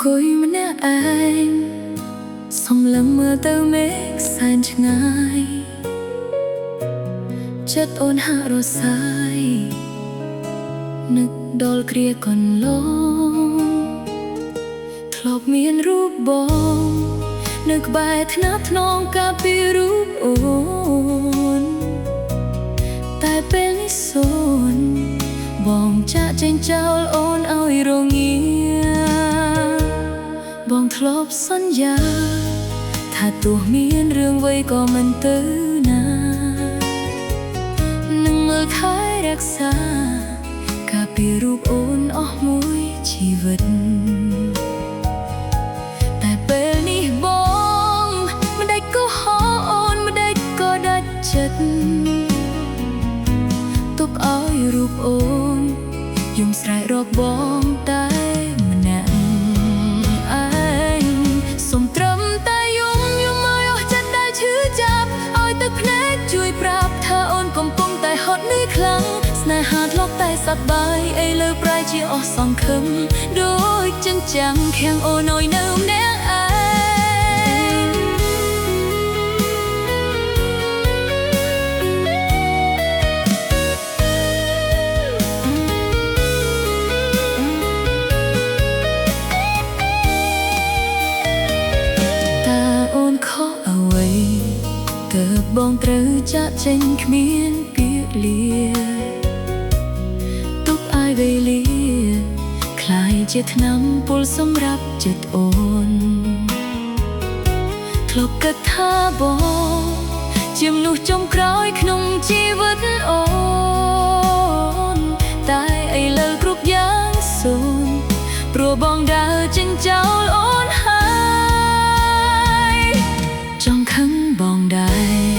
អង្គុយម្នាក់ឯងសំឡឹងមើលទៅមេឃសែនឆ្ងាយចិត្តអូនហាក់រសាយនឹកដល់គ្រាកន្លងធ្លាប់មានរូបបងនៅក្បែរថ្នាលថ្នមកាលពីរូបអូនតែពេលនេះសូនបងចាក់ចេញចោលអូនឲ្យរងាបងធ្លាប់សន្យាថាទោះមានរឿងអ្វីក៏មិនទៅណានឹងមើលថែរក្សាកាលពីរូបអូនអស់មួយជីវិតតែពេលនេះបងមិនដេចក៏ហៅអូនមិនដេចក៏ដាច់ចិត្តទុកឲ្យរូបអូនយំស្រែករកបងតែម្នាក់ឯងសូមត្រឹមតែយំឲ្យអស់ចិត្តដែលឈឺចាប់ឲ្យទឹកភ្នែកជួយប្រាប់ថាអូនកំពុងតែហត់នឿយខ្លាំងស្នេហាធ្លាប់តែសប្បាយឥឡូវប្រែជាអស់សង្ឃឹមដូចចិញ្ចាំងខាំងអូនឲ្យនៅម្នាក់ឯងទើបបងត្រូវចាក់ចេញគ្មានពាក្យលាទុកឲ្យវេលាคล้ายជាថ្នាំពុលសម្រាប់ចិត្តអូនធ្លាប់គិតថាបងជាមនុស្សចុងក្រោយក្នុងជីវិតអូនតែឥឡូវគ្រប់យ៉ាងសូន្យព្រោះបងដើរចេញចោលអូនហើយចង់ខឹងបងដែរ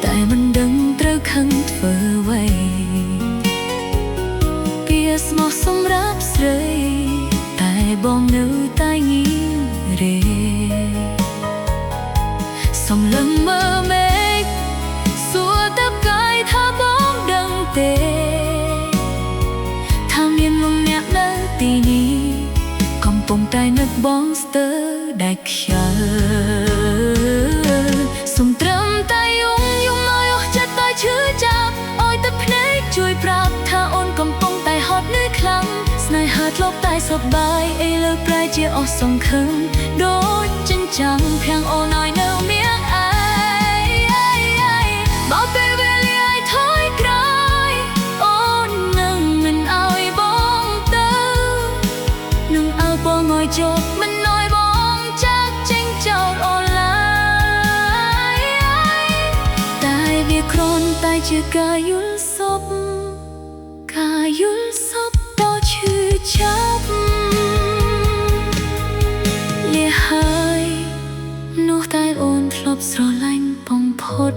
តែមិនដឹងត្រូវខឹងធ្វើអ្វីពាក្យស្មោះសម្រាប់ស្រីតែបងនៅតែងាយរេសំឡឹងមើលមេឃសួរទៅកាយថាបងដឹងទេថាមានលោកអ្នកនៅទីនេះកំពុងតែនឹកបងស្ទើរដាច់ខ្យល់សូមត្រឹមតែយំឲ្យអស់ចិត្តតែឈឺចាប់ឲ្យទឹកភ្នែកជួយប្រាប់ថាអូនកំពុងតែហត់នឿយខ្លាំងស្នេហាធ្លាប់តែសប្បាយឥឡូវប្រែជាអស់សង្ឃឹមដូចចិញ្ចាំងខាំងអូនឲ្យនៅម្នាក់ឯងបោកពេលវេលាឲ្យថយក្រោយអូននឹងមិនឲ្យបងទៅនឹងឲ្យបងឲ្យជប់មិនឲ្យបងចាក់ចេញចោលអូនគ្រាន់តែជាការយល់សប្តិការយល់សប្តិដ៏ឈឺចាប់លះហើយនោះតែអូនធ្លាប់ស្រឡាញ់បំផុត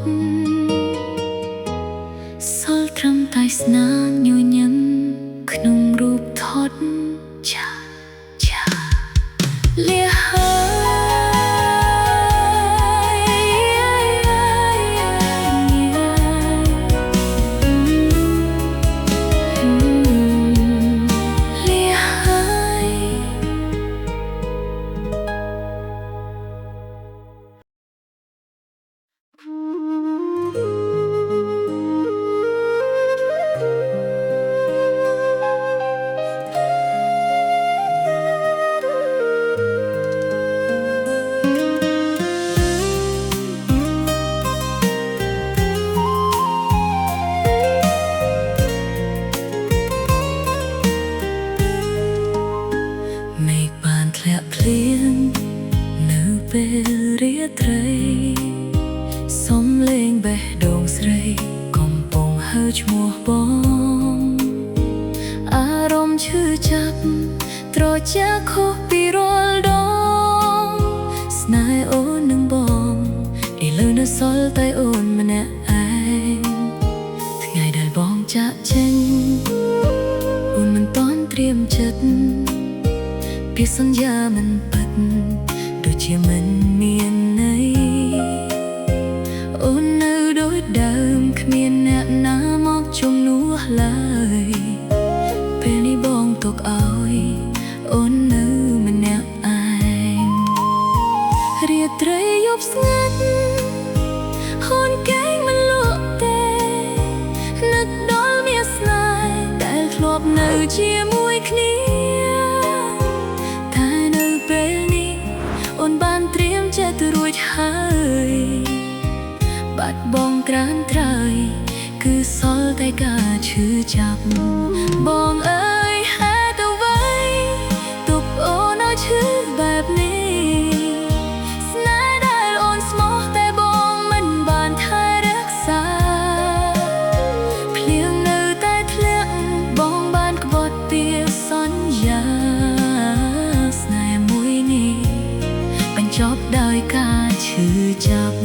សល់ត្រឹមតែស្នាមញញឹមក្នុងរូបថតចាលះពេលរាត្រីសំឡេងបេះដូងស្រីកំពុងហៅឈ្មោះបងអារម្មណ៍ឈឺចាប់ត្រជាក់ខុសពីរាល់ដងស្នេហ៍អូននឹងបងឥឡូវនៅសល់តែអូនម្នាក់ឯងថ្ងៃដែលបងចាក់ចេញអូនមិនទាន់ត្រៀមចិត្តពាក្យសន្យាមិនពិតដូចជាមិនមានន័យអូននៅដូចដើមគ្មានអ្នកណាមកជំនួសឡើយពេលនេះបងទុកឲ្យអូននៅម្នាក់ នៅជាមួយគ្នាតែនៅពេលនេះអូនបានត្រៀមចិត្តរួចហើយបាត់បង់ក្រានត្រៃគឺសល់តែការឈឺចាប់បងអើយហេតុអ្វីទុកអូនឲ្យឈឺបែបនេះស្នេហ៍ដែលអូនស្មោះតែបងមិនបានថែរក្សាភ្លៀងនៅតែធ្លាក់បងបានក្បត់ពីសន្យាស្នេហ៍មួយនេះបញ្ចប់ដោយការឈឺចាប់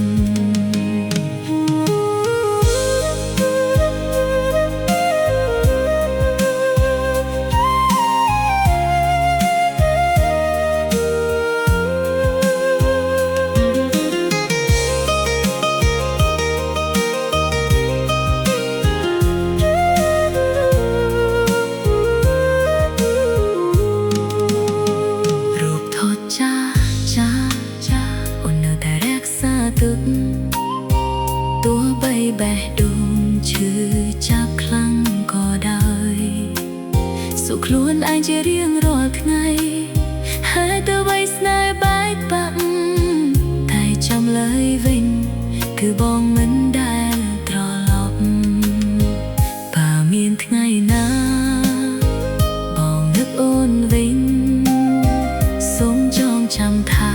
ទោះបីបេះដូងឈឺចាប់ខ្លាំងក៏ដោយសុខខ្លួនឯងជារៀងរាល់ថ្ងៃហើយទៅបីស្នេហ៍បែកបាក់តែចាំលើយវិញគឺបងមិនដែលត្រឡប់បើមានថ្ងៃណាបងនឹកអូនវិញសូមចងចាំថា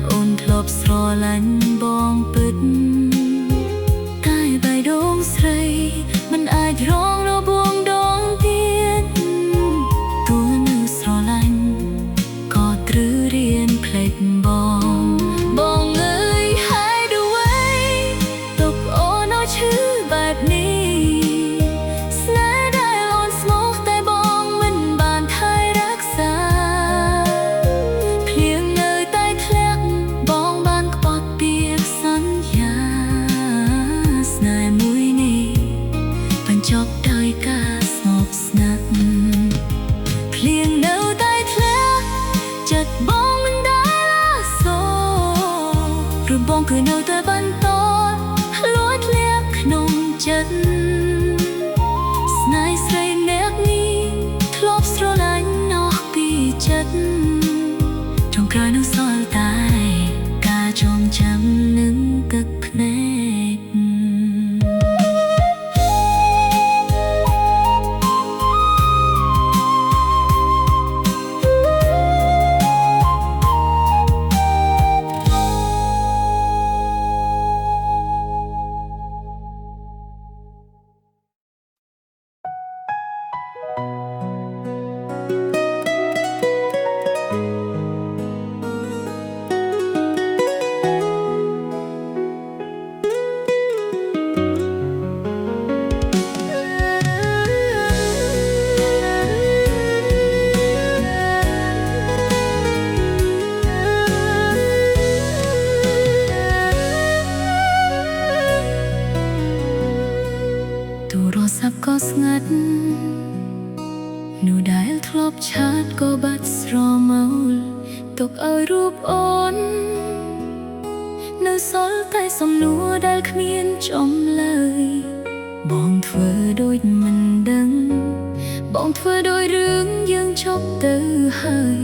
អូនធ្លាប់ស្រឡាញ់បងពិតស្រីមិនអាចរងរបួងដងទៀតទោះនៅស្រឡាញ់ក៏ត្រូវរៀនភ្លេចបងអើយហេតុអ្វីទុកអូនឲ្យឈឺបែបនេះស្នេហ៍ដែលអូនស្មោះតែបងមិនបានថែរក្សាភ្លៀងនៅតែធ្លាក់បងបានក្បត់ពីសន្យាស្នេហ៍មួយចប់ដោយការស្ងប់ស្ងាត់ភ្លៀងនៅតែធ្លាក់ចិត្តបងមិនដែលអាសូរឬបងគឺនៅតែបន្តលួចលាក់ក្នុងចិត្តស្នេហ៍ស្រីអ្នកនេះធ្លាប់ស្រឡាញ់អស់ពីចិត្តចុងក្រោយនឹងសល់តែការចងចាំនឹងទឹកភ្នែកក៏ស្ងាត់នោះដែលធ្លាប់ឆាតក៏បាត់ស្រមោលទុកឲ្យរូបអូននៅសល់តែសំណួរដែលគ្មានចំឡើយបងធ្វើដូចមិនដឹងបងធ្វើដោយរឿងយើងឈប់ទៅហើយ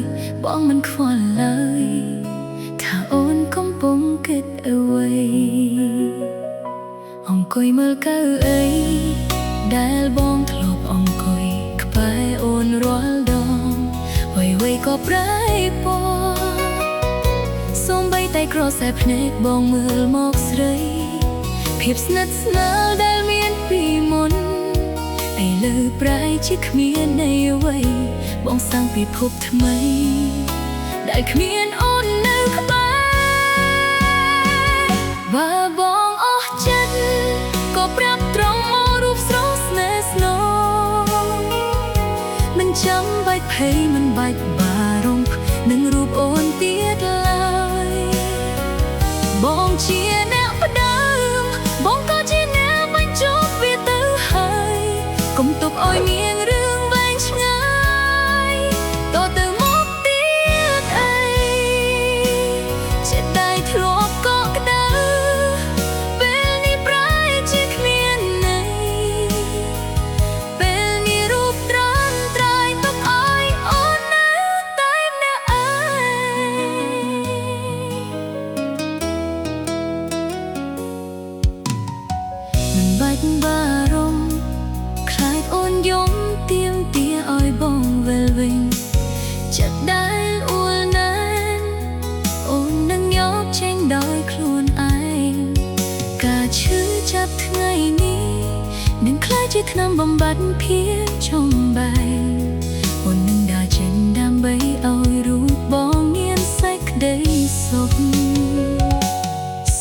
បងមិនខ្វល់ឡើយថាអូនកំពុងគិតអ្វីអង្គុយមើលកៅអីដែលបងធ្លាប់អង្គុយក្បែរអូនរាល់ដងអ្វីៗក៏ប្រែពណ៌សូម្បីតែក្រសែភ្នែកបងមើលមកស្រីភាពស្និទ្ធស្នាលដែលមានពីមុនឥឡូវប្រែជាគ្មាននៃអ្វីបងសាំងពិភពថ្មីដែលគ្មានអូននៅក្បែរបើបងអស់ចិត្តក៏ប្រាប់ត្រង់មករូបស្រស់ស្នេហ៍ស្នងមិនចាំបាច់ភ័យមិនបាច់បារម្ភនឹងរូបអូនទៀតឡើយបងជាអ្នកផ្ដើមបងក៏ជាអ្នកបញ្ចប់វាទៅហើយកុំទុកឲ្យមានរឿងវែងឆ្ងាយតទៅមកទៀតអីជាដៃធ្លាប់កក់ក្ដៅពេលនេះប្រែជាគ្មានន័យពេលនេះរូបត្រង់ ចិត្តដែលអួលណាស់អូននឹងយកចេញដោយខ្លួនឯងការឈឺចាប់ថ្ងៃនេះនឹងក្លាយជាថ្នាំបំបត្តិភាពចំបែងអូននឹងដើរចេញដើម្បីឲ្យរូបបងមានសេចក្តីសុខ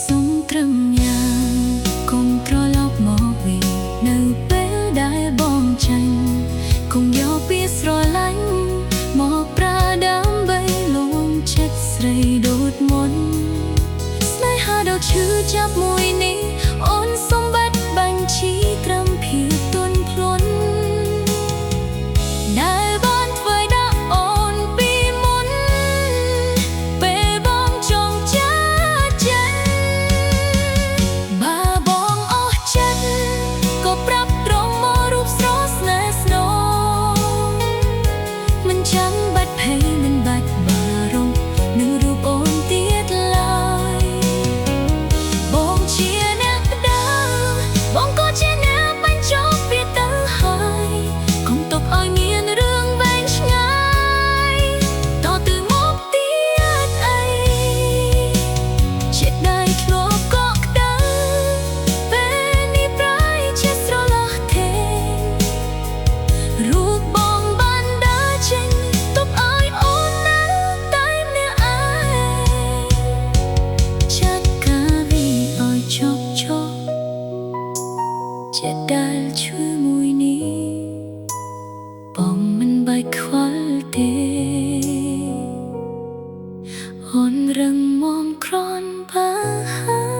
សូមត្រឹមយ៉ាងកុំត្រឡប់មកវិញនៅពេលដែលបងចាញ់កុំយកពីស្រឡាញ់មកប្រើដើម្បីលួងចិត្តស្រីដូចមុនស្នេហាដ៏ឈឺចាប់មួយនេះអូនសូមបាត់បញ្ជីត្រឹមភាពទន់ភ្លន់ដែលបានធ្វើដាក់អូនពីមុនពេលបងចង់ចាចេញបើបងអស់ចិត្តក៏ប្រាប់ត្រង់មករូបស្រស់ស្នេហ៍ស្នូមិនចាំបាច់ភ័យមិនបាច់បារម្ភនឹងរូបអូនទៀតឡើយបងជាអ្នកផ្ដើមបងក៏ជាអ្នកបញ្ចប់វាទៅហើយកុំទុកឲ្យមានរឿងវែងឆ្ងាយតទៅមកទៀតអីជាដៃធ្លាប់កក់ក្ដៅពេលនេះប្រែជាស្រឡះទេរូបបងបានដើរចេញទុកឲ្យអូននៅតែម្នាក់ឯងចាត់ការវាឲ្យចប់ជាដែលឈឺមួយនេះបងមិនបាច់ខ្វល់ទេអូនរឹងមាំក្រនបើហើយ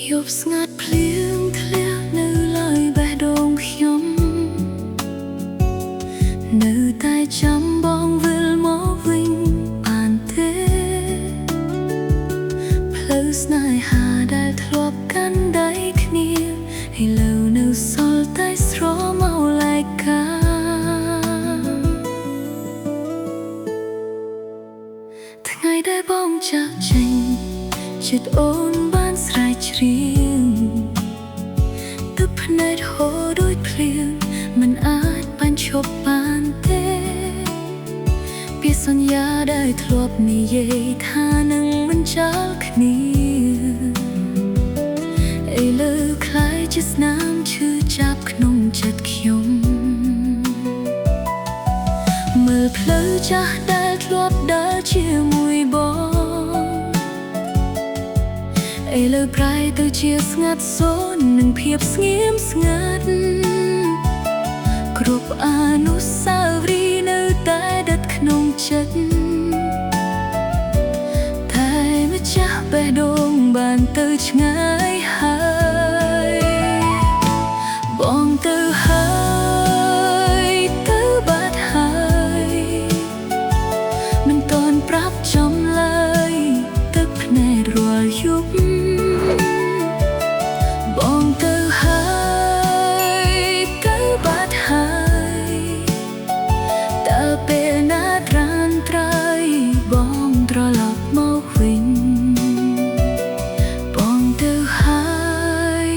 យប់ស្ងាត់ភ្លៀងធ្លាក់នៅឡើយបេះដូងខ្ញុំនៅតែចាំបងវិលមកវិញបានទេផ្លូវស្នេហាដែលធ្លាប់កាន់ដៃគ្នាឥឡូវនៅសល់តែស្រមោលឯកាថ្ងៃដែលបងចាក់ចេញចិត្តអូនបានស្រែកច្រៀងទឹកភ្នែកហូរដូចភ្លៀងមិនអាចបញ្ឈប់បានទេពាក្យសន្យាដែលធ្លាប់និយាយថានឹងមិនចាល់គ្នាឥឡូវคล้ายជាស្នាមឈឺចាប់ក្នុងចិត្តខ្ញុំមើលផ្លូវចាស់ដែលធ្លាប់ដើរជាមួយបងឥឡូវប្រែទៅជាស្ងាត់សូន្យនឹងភាពស្ងៀមស្ងាត់គ្រប់អនុស្សាវរីយ៍នៅតែដិតក្នុងចិត្តតែម្ចាស់បេះដូងបានទៅឆ្ងាយហើយបងទៅហើយទៅបាត់ហើយមិនទាន់ប្រាប់ចំឡើយទឹកភ្នែករាល់យប់បងទៅហើយទៅបាត់ហើយតើពេលណាត្រានត្រៃបងត្រឡប់មកវិញបងទៅហើយ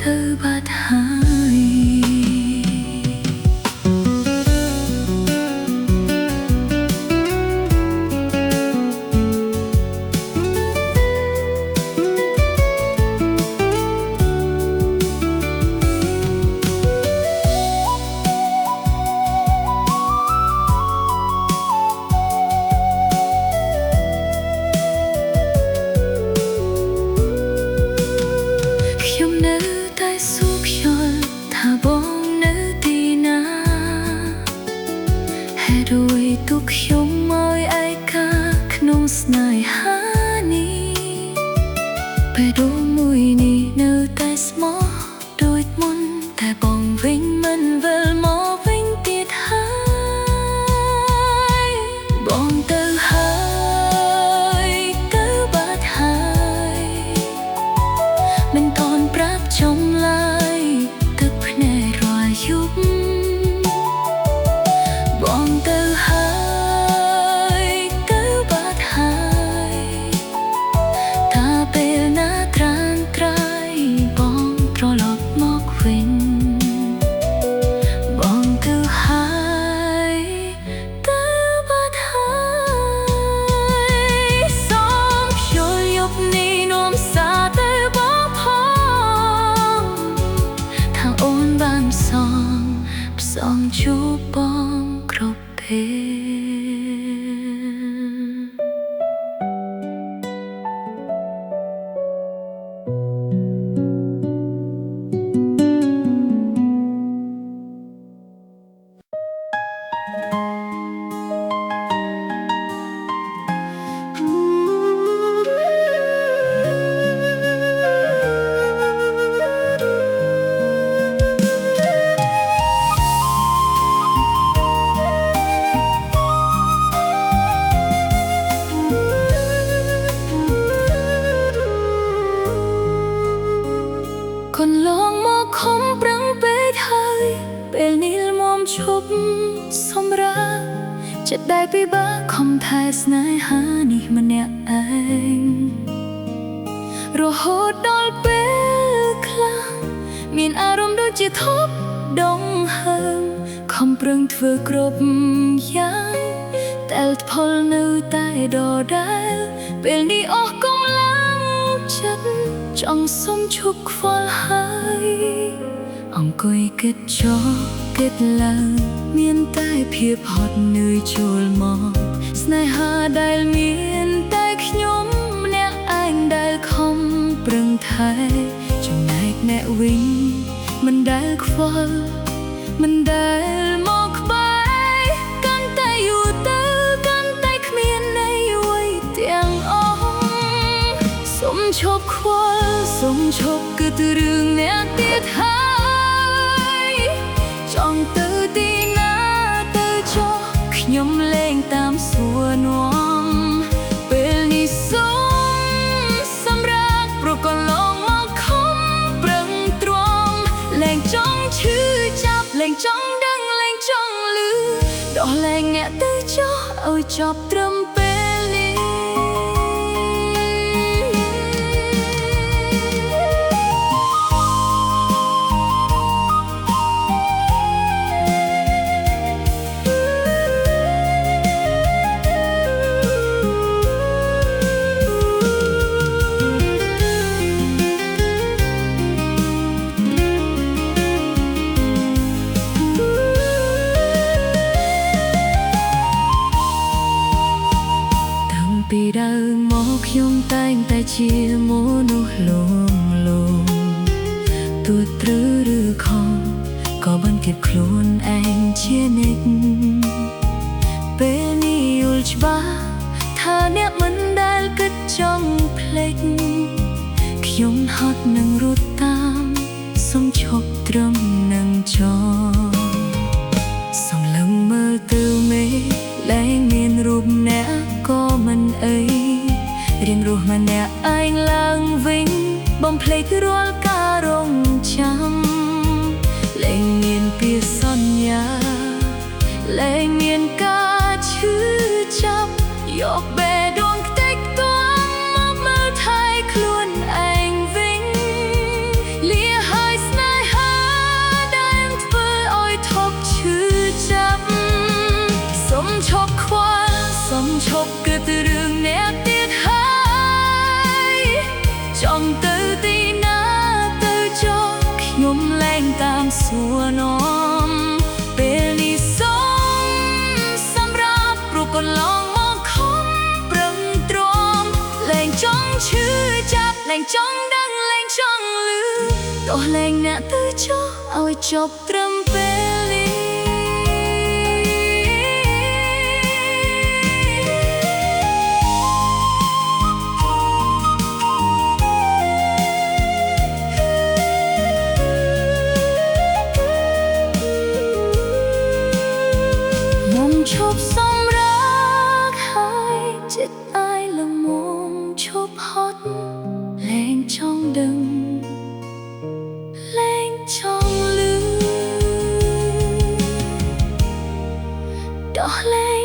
ទៅបាត់ហើយខ្ញុំនៅតែសួរខ្យល់ថាបងនៅទីណាហេតុអ្វីទុកខ្ញុំឲ្យឯកាក្នុងស្នេហា คนลองមកខំប្រឹងពេកហើយពេលនេះល្មមឈប់សម្រាកចិត្តដែលពិបាកខំថែស្នេហានេះម្នាក់ឯងរហូតដល់ពេលខ្លះមានអារម្មណ៍ដូចជាធប់ដងហើមខំប្រឹងធ្វើគ្រប់យ៉ាងតែផលនៅតែដដែលពេលនេះអស់កម្លាំងចិត្តចង់សុំឈប់ខ្វល់ហើយអង្គុយគិតចោលគិតឡើងមានតែភាពហត់នឿយចូលមកស្នេហាដែលមានតែខ្ញុំម្នាក់ឯងដែលខំប្រឹងថែចំណែកអ្នកវិញមិនដែលខ្វល់មិនដែលមកក្បែរកាន់តែយូរទៅកាន់តែគ្មានន័យអ្វីទាំងអស់សុំឈប់ខ្វល់សុំឈប់គិតរឿងអ្នកទៀតហើយចង់ទៅទីណាទៅចុះខ្ញុំលែងតាមសួរនាំពេលនេះសុំសម្រាប់ព្រោះកន្លងមកខំប្រឹងទ្រាំលែងចង់ឈឺចាប់លែងចង់ដឹងលែងចង់លឺដោះលែងអ្នកទៅចុះឲ្យចប់ត្រឹមពេលនេះពីដើមមកខ្ញុំតែងតែជាមនុស្សលងទោះត្រូវឬខុសក៏បានគិតខ្លួនឯងជានិច្ចពេលនេះយល់ច្បាស់ថាអ្នកមិនដែលគិតចង់ភ្លេចខ្ញុំហត់នឹងរត់តាមសុំឈប់ត្រឹមនឹងចោលសង្លឹងមើលទៅមេលែងមានរូបអ្នកក៏មិនអីរៀងរស់ម្នាក់ឯងឡើងវិញបំភ្លេចរាល់ការរងចាំលែងមានពាក្យសន្យាលែងមានការឈឺចាប់យកបេះដូងខ្ទេចខ្ទាំមកមើលថែខ្លួនឯងវិញលាហើយស្នេហាដែលធ្វើឲ្យថប់ឈឺចាប់សុំឈប់ខ្វល់សុំឈប់គិតរឿងអ្នកទៀតហើយចង់ទៅទីណាទៅចុះខ្ញុំលែងតាមសួរនាំពេលនេះសុំសម្រាប់ព្រោះកន្លងមកខំប្រឹងទ្រាំលែងចង់ឈឺចាប់លែងចង់ដឹងលែងចង់លឺដោះលែងអ្នកទៅចុះឲ្យចប់ត្រឹមពេលនេះឈប់សម្រាកហើយចិត្តឯងល្មមឈប់ហត់លែងចង់ដឹងលែងចង់លឺដោះលែង